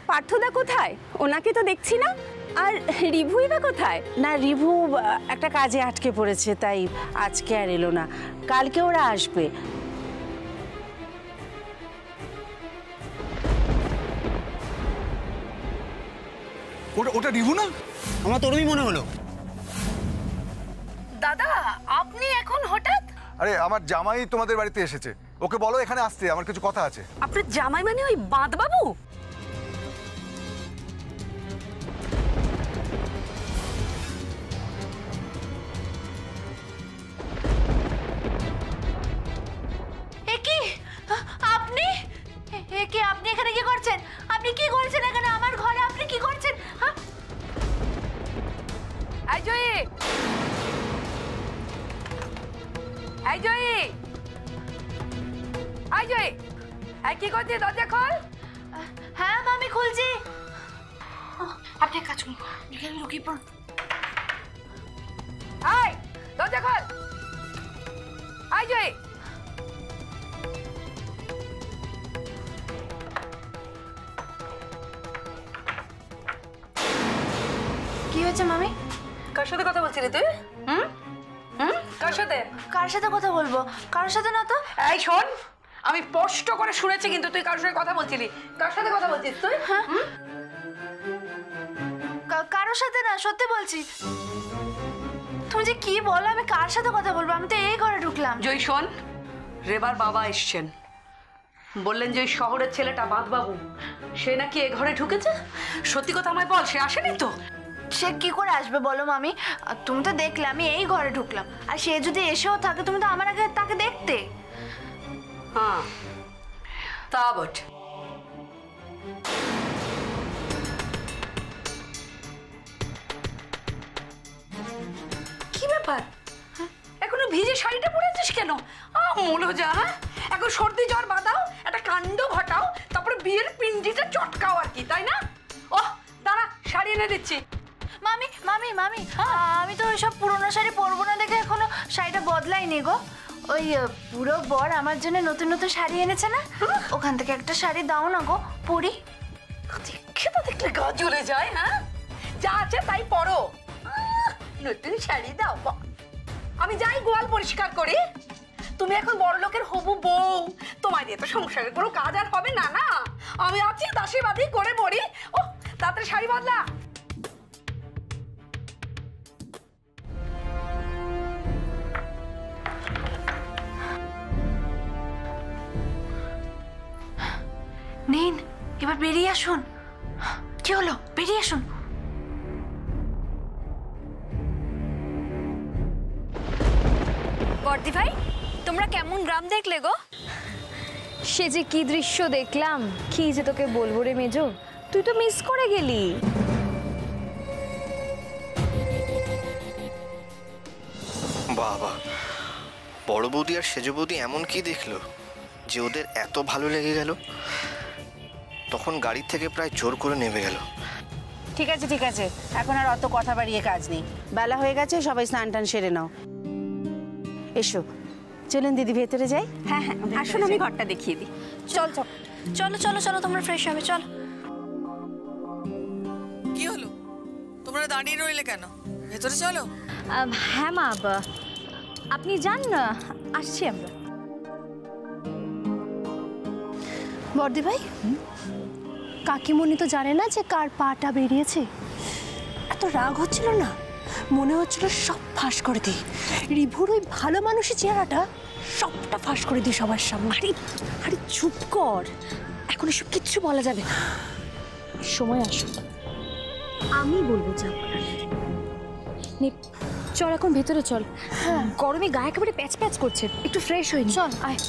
পার্থদা কোথায়? ওনাকে তো দেখছি না। আর রিভুই বা কোথায়? না, রিভু একটা কাজে আটকে পড়েছে, তাই আজকে আর এলো না। কালকে ওরা আসবে। ওটা রিভু না? আমার তোরই মনে হলো। দাদা আপনি এখন হঠাৎ? আরে আমার জামাই তোমাদের বাড়িতে এসেছে, ওকে বলো এখানে আসতে, আমার কিছু কথা আছে। আপনার জামাই মানে ওই বাঁধ বাবু? আপনি এখানে কি করছেন? আপনি কি করছেন এখানে আমার ঘরে? আপনি কি করছেন? এই জয়ী, এই জয়ী, এই জয়ী, এই কি করছিস? দরজা খোল। হ্যাঁ মামি খুলছি। আপনি কাজ করুন, লুকিয়ে পড়ুন। এই দরজা খোল। এই জয়ী, কি হয়েছে মামি? কার সাথে কথা বলছিলি তুই? কার সাথে? কার সাথে কথা বলবো? কারোর সাথে না তো। এই শোন, আমি স্পষ্ট করে শুনেছি কিন্তু তুই কার সাথে কথা বলছিলি। কার সাথে কথা বলছিস তুই? হ্যাঁ কারোর সাথে না, সত্যি বলছি। তুমি যে কি বলো, আমি কার সাথে কথা বলবো? আমি তো এই ঘরে ঢুকলাম। জয় শোন, রেবার বাবা এসছেন, বললেন যে ওই শহরের ছেলেটা বাঁধবাবু সে নাকি এ ঘরে ঢুকেছে। সত্যি কথা আমায় বল, সে আসেনি তো? সে কি করে আসবে বলো মামি? তুমি তো দেখলে আমি এই ঘরে ঢুকলাম, আর সে যদি এসেও থাকে তুমি তো আমার আগে তাকে দেখতে। হ্যাঁ তা বটে। কি ব্যাপার, এখনো ভিজে শাড়িটা পরেছিস কেন? মূল যা, এখন সর্দি জ্বর বাঁধাও, একটা কাণ্ড ঘটাও, তারপরে বিয়ের পিঞ্জিটা চটকাও আর কি, তাই না? ওহ দাঁড়া, শাড়ি এনে দিচ্ছি। মামি মামি মামি আমি তো ওইসব পুরোনো শাড়ি পরবো না দেখে এখনো শাড়িটা বদলাইনি গো। ওই পুরো বর আমার জন্য নতুন নতুন শাড়ি এনেছে না, ওখান থেকে একটা শাড়ি দাও না গো, পরি। খেতে দেখলে গা জ্বলে যায়। হ্যাঁ যা আছে তাই পরো, নতুন শাড়ি দাও। আমি যাই গোয়াল পরিষ্কার করি, তুমি এখন বড় লোকের হবু বউ, তোমার দিয়ে তো সংসারের কোনো কাজ আর হবে না। না আমি আছি, দাসী বাদি করে মরি। ও তাড়াতাড়ি শাড়ি বদলা। নিন, এবার বেরিয়ে আসুন। কি হলো, বেরিয়ে আসুন। বর্দি ভাই, তোমরা কেমন গ্রাম দেখলে গো? সে যে কি দৃশ্য দেখলাম, কি যে তোকে বলবো রে মেজো, তুই তো মিস করে গেলি। বাবা, বড় বৌদি আর সেজ বৌদি এমন কি দেখলো যে ওদের এত ভালো লেগে গেল? তখন গাড়ির থেকে প্রায় জোর করে নেমে গেল। ঠিক আছে ঠিক আছে, এখন আর অত কথা বাড়িয়ে কাজ নেই, বেলা হয়ে গেছে, সবাই স্নান টান সেরে নাও। এসো, চলুন দিদি ভেতরে যাই। হ্যাঁ হ্যাঁ আসুন, আমি ঘরটা দেখিয়ে দিই। চল চল চলো চলো চলো, তোমরা ফ্রেশ হবে, চল। কি হলো, তোমরা দাঁড়িয়ে রইলে কেন? ভেতরে চলো। হ্যাঁ মা, আপনি যান না, আসছি আমরা। বর্দি ভাই, কাকিমণি তো জানে না যে কার পাটা বেরিয়েছে। এত রাগ হচ্ছিল না, মনে হচ্ছিল সব ফাঁস করে দিই। রিভুর ওই ভালো মানুষের চেহারাটা সবটা ফাঁস করে দিই সবার সামনে। আরে আরে চুপ কর, এখন এসব কিচ্ছু বলা যাবে না, সময় আসুক আমি বলবো। যা চল এখন ভেতরে চল। হ্যাঁ, গরমে গায়ে একেবারে প্যাচ প্যাচ করছে, একটু ফ্রেশ হয়ে নি। চল আয়।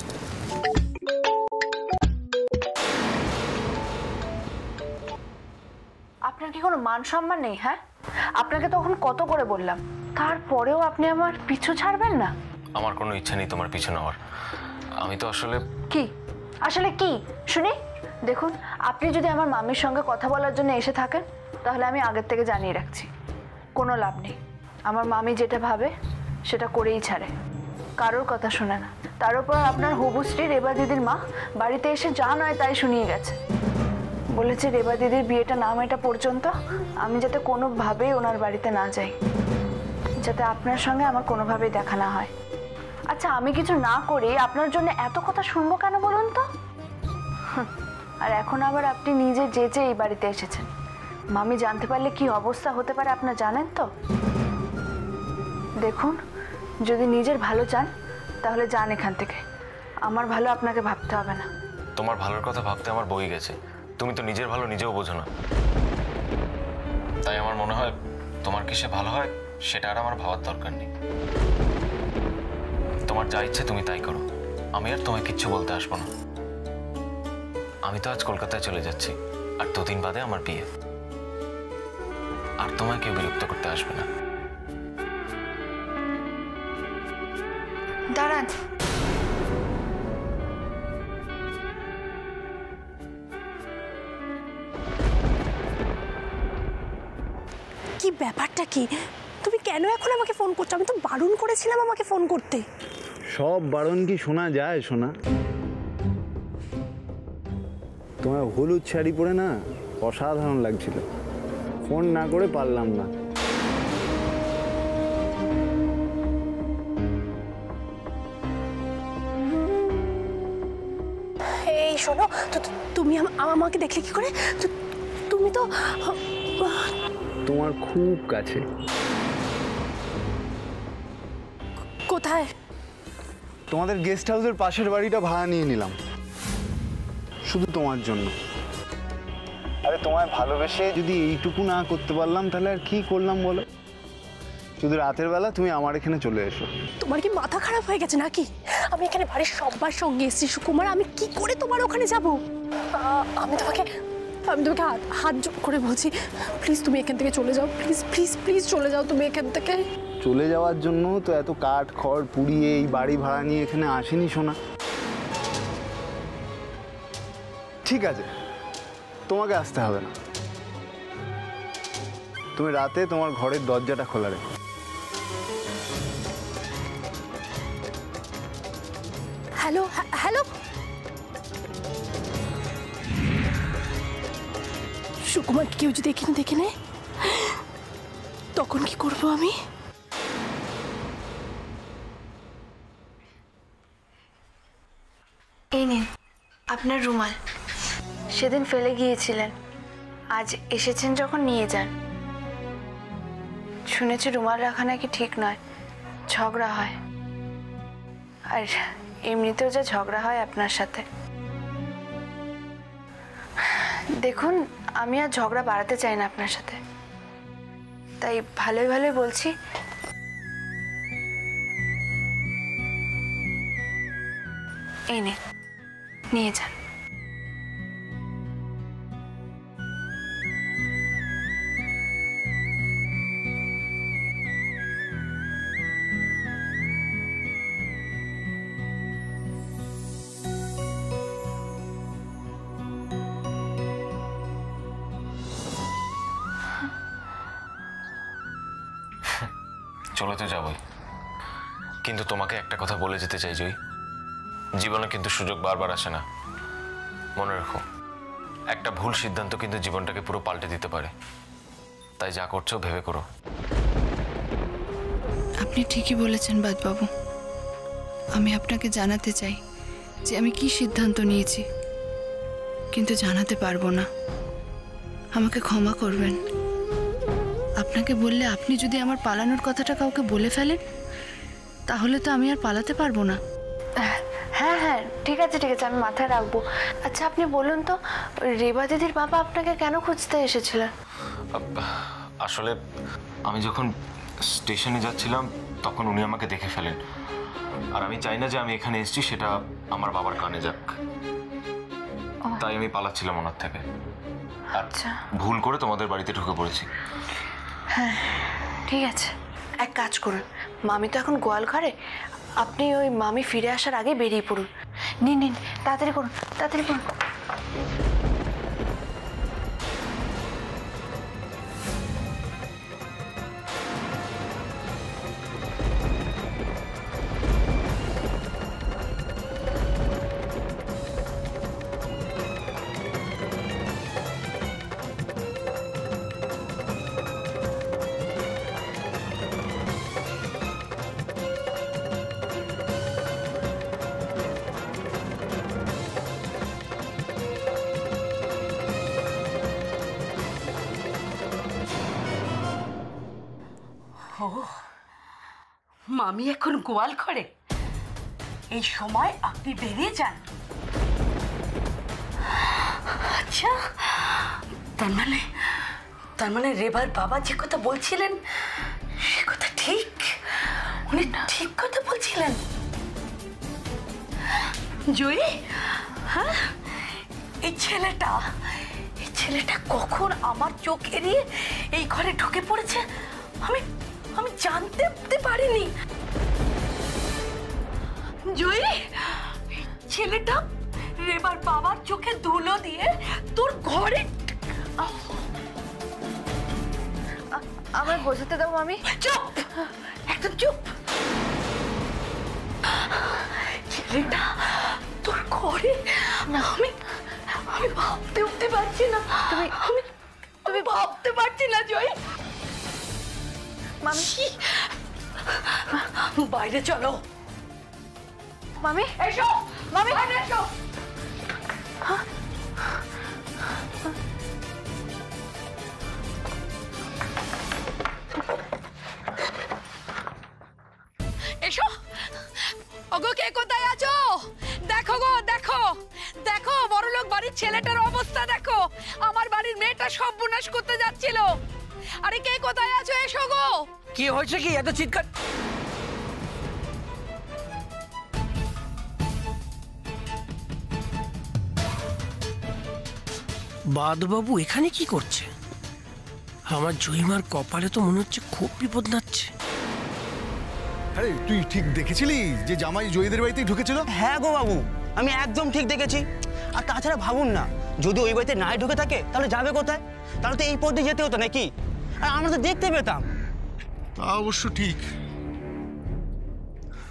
আপনার কি কোনো মান সম্মান নেই? হ্যাঁ, আপনাকে তখন কত করে বললাম, তারপরেও আপনি আমার পিছু ছাড়বেন না? আমার কোনো ইচ্ছা নেই তোমার পিছু নেওয়ার। আমি তো আসলে কি আসলে কি শুনি? দেখুন, আপনি যদি আমার মামির সঙ্গে কথা বলার জন্য এসে থাকেন, তাহলে আমি আগের থেকে জানিয়ে রাখছি, কোনো লাভ নেই। আমার মামি যেটা ভাবে সেটা করেই ছাড়ে, কারোর কথা শোনে না। তার উপর আপনার হবু স্ত্রী রেবা দিদির মা বাড়িতে এসে যা নয় তাই শুনিয়ে গেছে। বলেছে রেবা দিদির বিয়েটা না মেটা পর্যন্ত আমি যাতে কোনোভাবেই ওনার বাড়িতে না যাই, যাতে আপনার সঙ্গে আমার কোনোভাবেই দেখা না হয়। আচ্ছা, আমি কিছু না করি আপনার জন্য এত কথা শুনবো কেন বলুন তো? আর এখন আবার আপনি নিজে যেচে এই বাড়িতে এসেছেন। মামি জানতে পারলে কি অবস্থা হতে পারে আপনার জানেন তো? দেখুন, যদি নিজের ভালো চান তাহলে যান এখান থেকে। আমার ভালো আপনাকে ভাবতে হবে না। তোমার ভালোর কথা ভাবতে আমার বই গেছে। তুমি তো নিজের ভালো নিজেও বোঝো না, তাই আমার মনে হয় তোমার কিসে ভালো হয় সেটা আর আমার ভাবার দরকার নেই। তোমার যা ইচ্ছে তুমি তাই করো, আমি আর তোমায় কিচ্ছু বলতে আসবো না। আমি তো আজ কলকাতায় চলে যাচ্ছি, আর 2 দিন বাদে আমার বিয়ে। আর তোমায় কেউ বিরক্ত করতে আসবে না। দাঁড়ান, কি ব্যাপারটা কি? তুমি কেন এখন আমাকে ফোন করছো? আমি তো বারণ করেছিলাম আমাকে ফোন করতে। সব বারণ কি শোনা যায় সোনা? তোমার হলুদ শাড়ি পরে না অসাধারণ লাগছিল, ফোন না করে পারলাম না। এই শোনো, তুমি আমাকে দেখলে কি করে? তুমি তো তোমার খুব কাছে। কোথায়? তোমাদের গেস্ট হাউসের পাশের বাড়িটা ভাড়া নিয়ে নিলাম শুধু তোমার জন্য। আরে তোমায় ভালোবেসে যদি এইটুকু না করতে পারলাম তাহলে আর কি করলাম বলো? শুধু রাতের বেলা তুমি আমার এখানে চলে এসো। তোমার কি মাথা খারাপ হয়ে গেছে নাকি? আমি এখানে বাড়ির সবার সঙ্গে এসেছি সুকুমার, আমি কি করে তোমার ওখানে যাব? আমি তোমাকে হাত জোড় করে বলছি, প্লিজ তুমি এখান থেকে চলে যাও। প্লিজ প্লিজ প্লিজ চলে যাও তুমি এখান থেকে। চলে যাওয়ার জন্য তো এত কাঠ খড় পুড়িয়ে এই বাড়ি ভাড়া নিয়ে এখানে আসেনি সোনা। ঠিক আছে, তোমাকে আসতে হবে না। তুমি রাতে তোমার ঘরের দরজাটা খোলা রেখো। হ্যালো হ্যালো, সুকুমারকে কেউ যদি এখানে দেখে নেয় তখন কি করবো আমি? এই নিন আপনার রুমাল, সেদিন ফেলে গিয়েছিলেন, আজ এসেছেন যখন নিয়ে যান। শুনেছি রুমাল রাখা নাকি ঠিক নয়, ঝগড়া হয়। আর এমনিতেও যা ঝগড়া হয় আপনার সাথে। দেখুন, আমি আর ঝগড়া বাড়াতে চাই না আপনার সাথে, তাই ভালোই ভালোই বলছি এই নে, নিয়ে যান। চলে তো যাবই, কিন্তু তোমাকে একটা কথা বলে যেতে চাই জয়ী, জীবনে কিন্তু সুযোগ বারবার আসে না। মনে রাখো, একটা ভুল সিদ্ধান্ত কিন্তু জীবনটাকে পুরো পাল্টে দিতে পারে। তাই যা করছো ভেবে করো। আপনি ঠিকই বলেছেন বাদবাবু। আমি আপনাকে জানাতে চাই যে আমি কি সিদ্ধান্ত নিয়েছি, কিন্তু জানাতে পারবো না। আমাকে ক্ষমা করবেন। আপনাকে বললে আপনি যদি আমার পালানোর কথাটা কাউকে বলে ফেলেন তাহলে তো আমি আর পালাতে পারবো না। হ্যাঁ হ্যাঁ, ঠিক আছে ঠিক আছে, আমি মাথায় রাখবো। আচ্ছা আপনি বলুন তো, রেবা দিদির বাবা আপনাকে কেন খুঁজতে এসেছিলেন? আসলে আমি যখন স্টেশনে যাচ্ছিলাম তখন উনি আমাকে দেখে ফেলেন, আর আমি চাই না যে আমি এখানে এসেছি সেটা আমার বাবার কানে যাক, তাই আমি পালাচ্ছিলাম ওনার থেকে। আচ্ছা, ভুল করে তোমাদের বাড়িতে ঢুকে পড়েছি। হ্যাঁ ঠিক আছে, এক কাজ করুন, মামি তো এখন গোয়াল ঘরে, আপনি ওই মামি ফিরে আসার আগে বেরিয়ে পড়ুন। নিন নিন, তাড়াতাড়ি করুন তাড়াতাড়ি করুন। ও মামি এখন গোয়াল ঘরে, এই সময় আপনি বেরিয়ে যান। আচ্ছা, তার মানে রেবার বাবা যে কথা বলছিলেন সে কথা ঠিক, উনি ঠিক কথা বলছিলেন। জয়ী, হ্যাঁ, এই ছেলেটা কখন আমার চোখ এড়িয়ে এই ঘরে ঢুকে পড়েছে আমি জানতে পারিনি। জয়ী, ছেলেটা রেবার বাবার চোখে ধুলো দিয়ে তোর ঘরে। আমার বোঝাতে দাও মামি। চুপ, একদম চুপ। ছেলেটা তোর ঘরে, আমি ভাবতে উঠতে পারছি না। তুমি ভাবতে পারছি না জয়। মামি, বাইরে চলো। মামি এসো, মামি বাইরে এসো। এসো। ওগো, কে কোথায় আছো? দেখো গো, দেখো দেখো, বড়লোক বাড়ির ছেলেটার অবস্থা দেখো। আমার বাড়ির মেয়েটা সর্বনাশ করতে যাচ্ছিল। আরে কে কোথায় আছো? এসো গো। কি হয়েছে? কি এত চিৎকার? বাদবাবু এখানে কি করছে? আমার জয়িমার কপালে তো মনে হচ্ছে খুব বিপদ নাচ্ছে। আরে তুই ঠিক দেখেছিলি যে জামাই জয়ীদের বাড়িতেই ঢুকেছিল? হ্যাঁ গো বাবু, আমি একদম ঠিক দেখেছি। আর তাছাড়া ভাবুন না, যদি ওই বাড়িতে নাই ঢুকে থাকে তাহলে যাবে কোথায়? তাহলে তো এই পথ দিয়ে যেতে হতো নাকি? আর আমরা তো দেখতে পেতাম। তা অবশ্য ঠিক।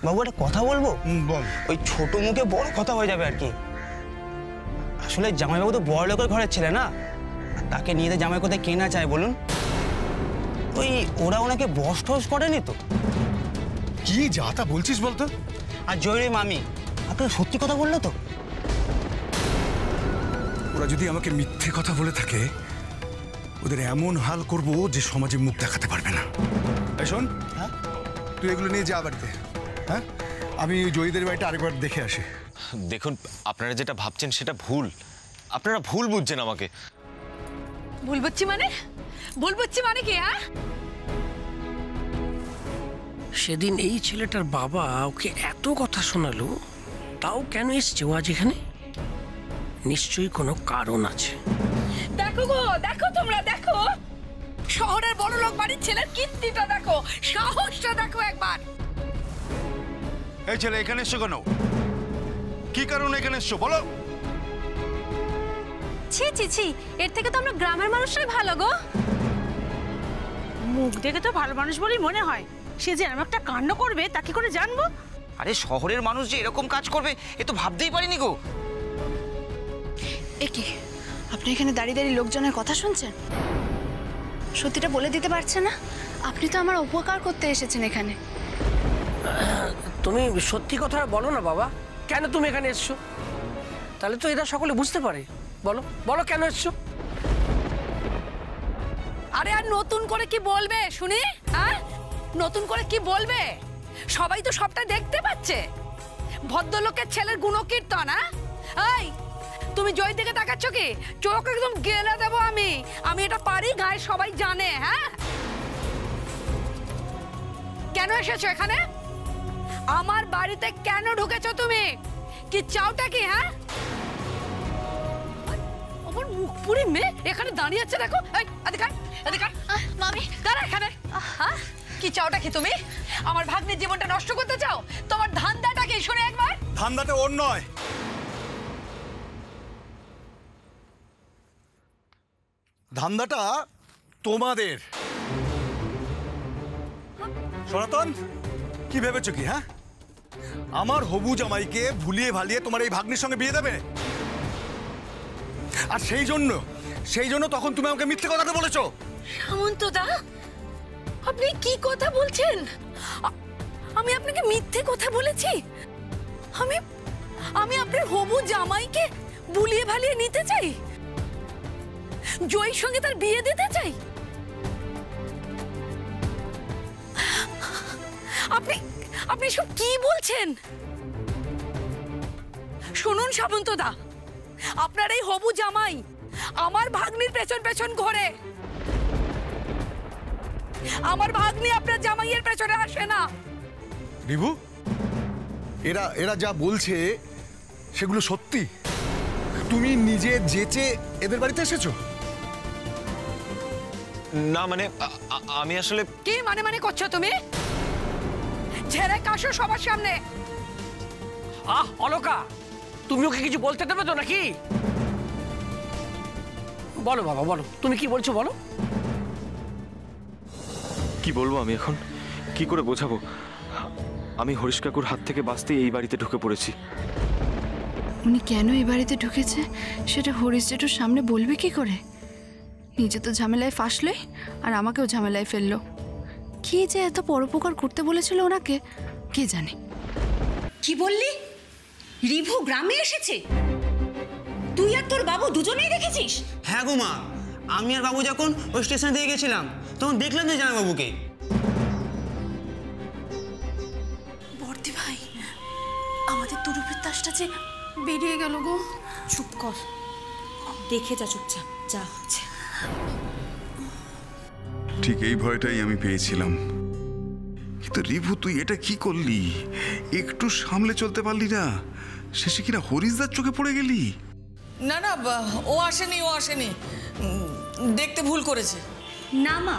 বাবু একটা কথা বলবো? বল। ওই ছোট মুখে বড় কথা হয়ে যাবে আর কি। আসলে জামাইবাবু তো বড় লোকের ঘরের ছেলে না, আর তাকে নিয়ে জামাই কোথায় কেনা চায় বলুন? ওই ওরা ওনাকে বস টস করেনি তো? কি যা তা বলছিস বলতো? আর জয়ী মামি আপনার সত্যি কথা বললো তো? ওরা যদি আমাকে মিথ্যে কথা বলে থাকে, ওদের এমন হাল করব যে সমাজে মুখ দেখাতে পারবে না। এই শোন, হ্যাঁ তুই এগুলো নিয়ে যা বাড়িতে। হ্যাঁ, আমি জয়ীদের বাড়িটা আরেকবার দেখে আসি। দেখুন, আপনারা যেটা ভাবছেন সেটা ভুল। আপনারা ভুল বুঝছেন আমাকে। ভুল বুঝছি মানে? ভুল বুঝছি মানে কি? হ্যাঁ, সেদিন এই ছেলেটার বাবা ওকে এত কথা শোনালো, তাও কেন এসছে ও আজ এখানে? নিশ্চয়ই কোনো কারণ আছে। দেখো গো, দেখো, তোমরা দেখো, শহরের বড় লোক বাড়ির ছেলের কীর্তিটা দেখো, সাহসটা দেখো একবার। এই ছেলে এখানে এসছো কেন? কি কারণে এখানে এসছো বলো? ছি ছি ছি, এর থেকে তো আমরা গ্রামের মানুষরাই ভালো গো। মুখ দেখে তো ভালো মানুষ বলেই মনে হয়, সে যে এমন একটা কাণ্ড করবে তা কি করে জানবো? আরে শহরের মানুষ যে এরকম কাজ করবে এ তো ভাবতেই পারিনি গো। এ কি, আপনি এখানে দাঁড়িয়ে দাঁড়িয়ে লোকজনের কথা শুনছেন? সত্যিটা বলে দিতে পারছে না? আপনি তো আমার উপকার করতে এসেছেন এখানে। তুমি সত্যি কথা বলো না বাবা, কেন তুমি এখানে এসছো? তাহলে তো এরা সকলে বুঝতে পারে। বলো বলো, কেন এসছো? আরে আর নতুন করে কি বলবে শুনি? হ্যাঁ, নতুন করে কি বলবে? সবাই তো সবটা দেখতে পাচ্ছে। ভদ্রলোকের ছেলের গুণকীর্তন। এই, তুমি জয় দিকে তাকাচ্ছ কি? চোখ একদম গেলে দেবো আমি এটা পারি, গায়ে সবাই জানে। হ্যাঁ, কেন এসেছো এখানে? আমার বাড়িতে কেন ঢুকেছো তুমি? কি চাওটা কি? হ্যাঁ, আমার মুখ পুরি মেয়ে এখানে দাঁড়িয়ে আছে, দেখো। এই, এদিকে আয়, এদিকে আয়। মামি দাঁড়া এখানে। হ্যাঁ, কি চাওটা কি তুমি? আমার ভাগ্নের জীবনটা নষ্ট করতে চাও? তোমার ধান্দাটা কি শুনে একবার? ধান্দাটা ওর নয়, ধান্দাটা তোমাদের। সনাতন, কি ভেবেছো কি? হ্যাঁ, আমার হবু জামাইকে ভুলিয়ে ভালিয়ে তোমার এই ভাগ্নির সঙ্গে বিয়ে দেবে? আর সেই জন্য তখন তুমি আমাকে মিথ্যে কথাটা বলেছো। সামন্তদা, আপনি কি কথা বলছেন? আমি আপনাকে মিথ্যে কথা বলেছি? আমি আপনার হবু জামাইকে বুলিয়ে ভালিয়ে নিতে চাই, জয়ীর সঙ্গে তার বিয়ে দিতে চাই। আপনি আপনি সব কি বলছেন? শুনুন সামন্তদা, আপনার এই হবু জামাই আমার ভাগ্নির পেছন পেছন ঘোরে। আমার ভাগ্নি আপনার জামাইয়ের পেছনে আসে না। রিভু, এরা এরা যা বলছে সেগুলো সত্যি? তুমি নিজে যেচে এদের বাড়িতে এসেছো? না মানে আমি আসলে কি মানে করছো তুমি? ছেড়ে কাশো সবার সামনে। অলকা, তুমি ওকে কিছু বলতে দেবে তো নাকি? বলো বাবা, বলো তুমি কি বলছো, বলো। কি বলবো আমি এখন? কি করে বোঝাবো? আমি হরিশ কাকুর হাত থেকে বাঁচতে এই বাড়িতে ঢুকে পড়েছি। উনি কেন এই বাড়িতে ঢুকেছে সেটা হরিশ জেঠুর সামনে বলবে কি করে? নিজে তো ঝামেলায় ফাঁসলে আর আমাকেও ঝামেলায় ফেললো। কি যে এত পরোপকার করতে বলেছিল ওনাকে কে জানে। কি বললি? রিভু গ্রামে এসেছে? তুই আর তোর বাবু দুজনেই দেখেছিস? হ্যাঁ গো মা, আমি আর বাবু যখন ওই স্টেশন দিয়ে গেছিলাম তখন দেখলাম যে জামাইবাবুকে। বর্দি ভাই, আমাদের তুরুপের তাসটা যে বেরিয়ে গেল গো। চুপ কর, দেখে যা চুপচাপ যা হচ্ছে। ঠিক এই ভয়টাই আমি পেয়েছিলাম। কিন্তু রিভু, তুই এটা কি করলি? একটু সামলে চলতে পারলি না? শেষে কিনা হরিশদার চোখে পড়ে গেলি। না না, ও আসেনি, দেখতে ভুল করেছে। না মা,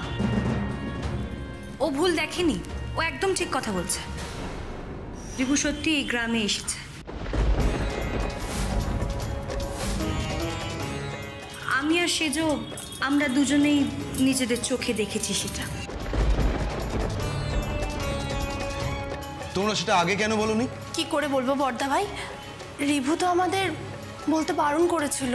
ও ভুল দেখেনি, ও একদম ঠিক কথা বলছে। রিভু সত্যি এই গ্রামে এসেছে। আমি আর সেজো আমরা দুজনেই নিজেদের চোখে দেখেছি সেটা। তোমরা সেটা আগে কেন বলোনি? কি করে বলবো বর্দা ভাই, রিভু তো আমাদের বলতে বারণ করেছিল।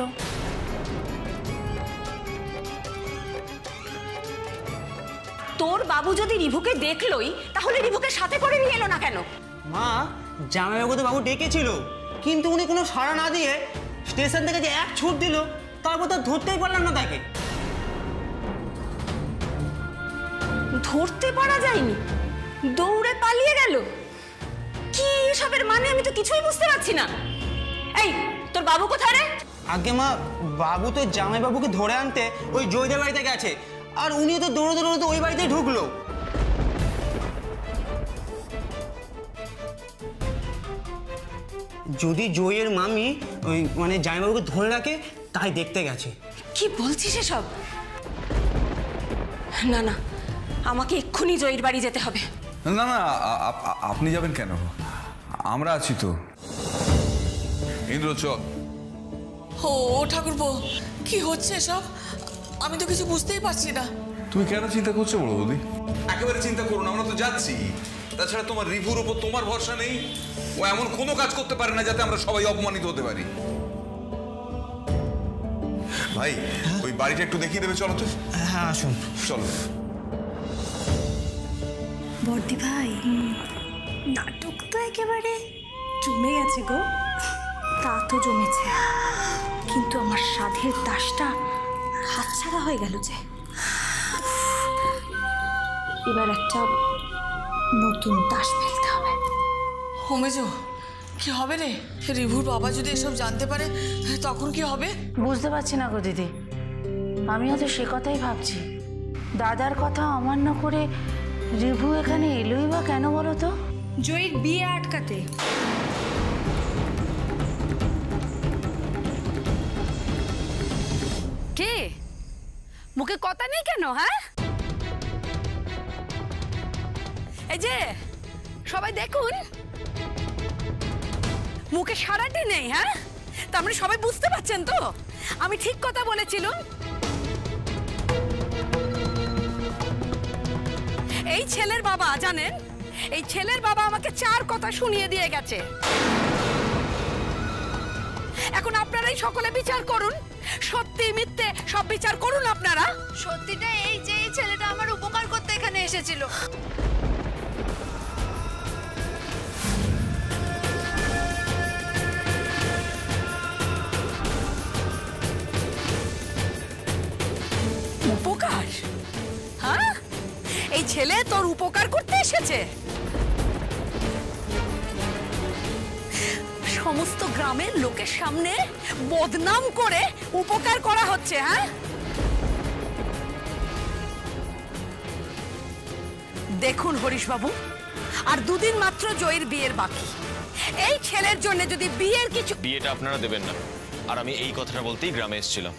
তোর বাবু যদি রিভুকে দেখলোই তাহলে রিভুকে সাথে করে নিয়ে এলো না কেন? মা, জামাইবাবু তো বাবু ডেকেছিল, কিন্তু উনি কোনো সাড়া না দিয়ে স্টেশন থেকে যে এক ছুট দিল, তারপর তো ধরতেই পারলাম না তাকে। ধরতে পারা যায়নি, দৌড়ে পালিয়ে গেল? কি এসবের মানে আমি তো কিছুই বুঝতে পারছি না। এই, তোর বাবু কোথায় রে? আগে মা, বাবু তো জামাইবাবুকে ধরে আনতে ওই জয়দের বাড়িতে গেছে, আর উনিও তো দৌড়ে দৌড়ে তো ওই বাড়িতে ঢুকলো। যদি জয়ের মামি ওই মানে জামাইবাবুকে ধরে রাখে তাই দেখতে গেছে। কি বলছিস এসব? না না, আমাকে এক্ষুনি জয়ের বাড়ি যেতে হবে। না না, আপনি যাবেন কেন? আমরা আছি তো। ইন্দ্র, চল। ও ঠাকুরপো, কি হচ্ছে সব? আমি তো কিছু বুঝতেই পারছি না। তুমি কেন চিন্তা করছো বড় বৌদি? একেবারে চিন্তা করো না, আমরা তো যাচ্ছি। তাছাড়া তোমার রিভুর উপর তোমার ভরসা নেই? ও এমন কোনো কাজ করতে পারে না যাতে আমরা সবাই অপমানিত হতে পারি। ভাই, ওই বাড়িটা একটু দেখিয়ে দেবে, চলো তো। হ্যাঁ আসুন, চলো। বর্দি ভাই, নাটক তো একেবারে জমে গেছে গো। তা তো জমেছে, কিন্তু আমার সাধের দাসটা হাতছাড়া হয়ে গেল যে। এবার একটা নতুন দাস ফেলতে হবে। হোমেজো, কি হবে রে? রিভুর বাবা যদি এসব জানতে পারে তখন কি হবে? বুঝতে পারছি না গো দিদি, আমিও তো সে কথাই ভাবছি। দাদার কথা অমান্য করে রিভু এখানে এলোই বা কেন বলো তো? জয়ের বিয়ে আটকাতে। কে? মুখে কথা নেই কেন? হ্যাঁ, এই যে সবাই দেখুন, মুখে সারাটি নেই। হ্যাঁ, তার মানে সবাই বুঝতে পারছেন তো আমি ঠিক কথা বলেছিলাম। এই ছেলের বাবা, জানেন, এই ছেলের বাবা আমাকে 4 কথা শুনিয়ে দিয়ে গেছে। এখন আপনারাই সকলে বিচার করুন, সত্যি মিথ্যে সব বিচার করুন আপনারা। সত্যিটা এই যে এই ছেলেটা আমার উপকার করতে এখানে এসেছিল। উপকার? হ্যাঁ, এই ছেলে তোর উপকার করতে এসেছে? সমস্ত গ্রামের লোকের সামনে বদনাম করে উপকার করা হচ্ছে। হ্যাঁ, দেখুন হরিশবাবু, আর দুদিন মাত্র জয়ের বিয়ের বাকি। এই ছেলের জন্য যদি বিয়ের কিছু, বিয়েটা আপনারা দেবেন না, আর আমি এই কথাটা বলতেই গ্রামে এসেছিলাম।